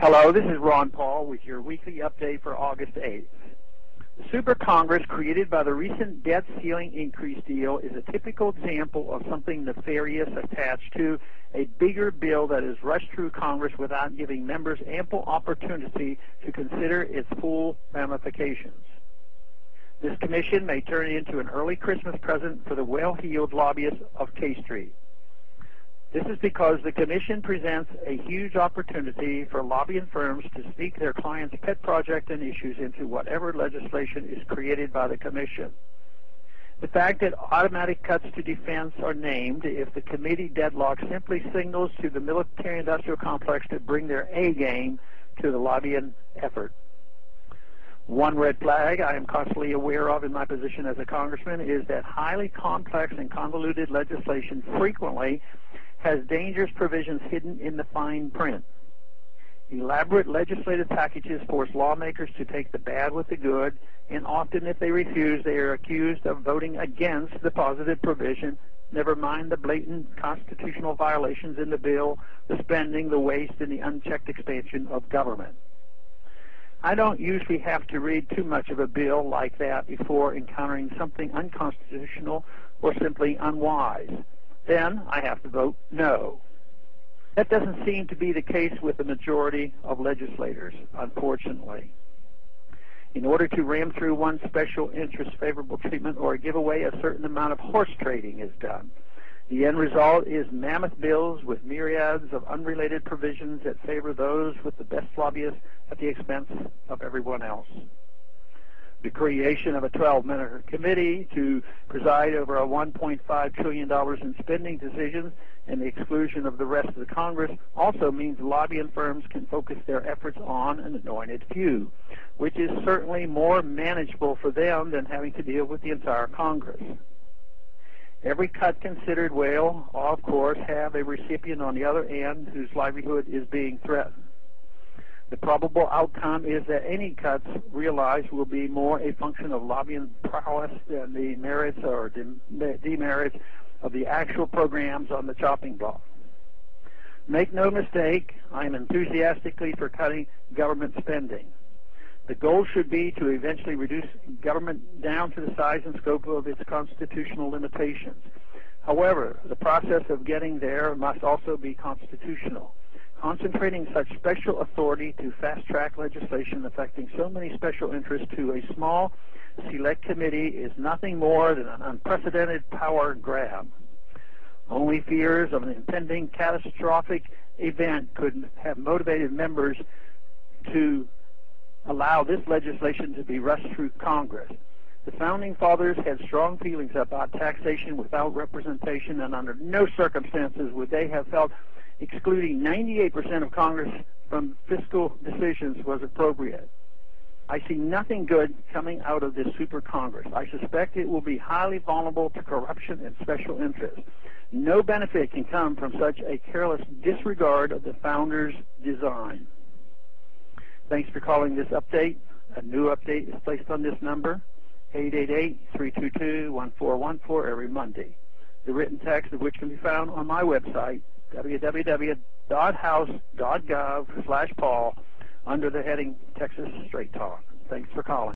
Hello, this is Ron Paul with your weekly update for August 8th. The Super Congress created by the recent debt ceiling increase deal is a typical example of something nefarious attached to a bigger bill that is rushed through Congress without giving members ample opportunity to consider its full ramifications. This commission may turn into an early Christmas present for the well-heeled lobbyists of K Street. This is because the Commission presents a huge opportunity for lobbying firms to sneak their clients' pet project and issues into whatever legislation is created by the Commission. The fact that automatic cuts to defense are named if the committee deadlock simply signals to the military-industrial complex to bring their A game to the lobbying effort. One red flag I am constantly aware of in my position as a congressman is that highly complex and convoluted legislation frequently has dangerous provisions hidden in the fine print. Elaborate legislative packages force lawmakers to take the bad with the good, and often if they refuse, they are accused of voting against the positive provision, never mind the blatant constitutional violations in the bill, the spending, the waste, and the unchecked expansion of government. I don't usually have to read too much of a bill like that before encountering something unconstitutional or simply unwise. Then I have to vote no. That doesn't seem to be the case with the majority of legislators, unfortunately. In order to ram through one special interest favorable treatment or give away a certain amount of horse trading is done. The end result is mammoth bills with myriads of unrelated provisions that favor those with the best lobbyists at the expense of everyone else. The creation of a 12-member committee to preside over a $1.5 trillion in spending decisions and the exclusion of the rest of the Congress also means lobbying firms can focus their efforts on an anointed few, which is certainly more manageable for them than having to deal with the entire Congress. Every cut considered will, of course, have a recipient on the other end whose livelihood is being threatened. The probable outcome is that any cuts realized will be more a function of lobbying prowess than the merits or demerits of the actual programs on the chopping block. Make no mistake, I am enthusiastically for cutting government spending. The goal should be to eventually reduce government down to the size and scope of its constitutional limitations. However, the process of getting there must also be constitutional. Concentrating such special authority to fast-track legislation affecting so many special interests to a small, select committee is nothing more than an unprecedented power grab. Only fears of an impending catastrophic event could have motivated members to allow this legislation to be rushed through Congress. The Founding Fathers had strong feelings about taxation without representation, and under no circumstances would they have felt excluding 98% of Congress from fiscal decisions was appropriate. I see nothing good coming out of this Super Congress. I suspect it will be highly vulnerable to corruption and special interests. No benefit can come from such a careless disregard of the Founders' design. Thanks for calling this update. A new update is placed on this number, 888-322-1414, every Monday. The written text of which can be found on my website, www.house.gov/Paul, under the heading Texas Straight Talk. Thanks for calling.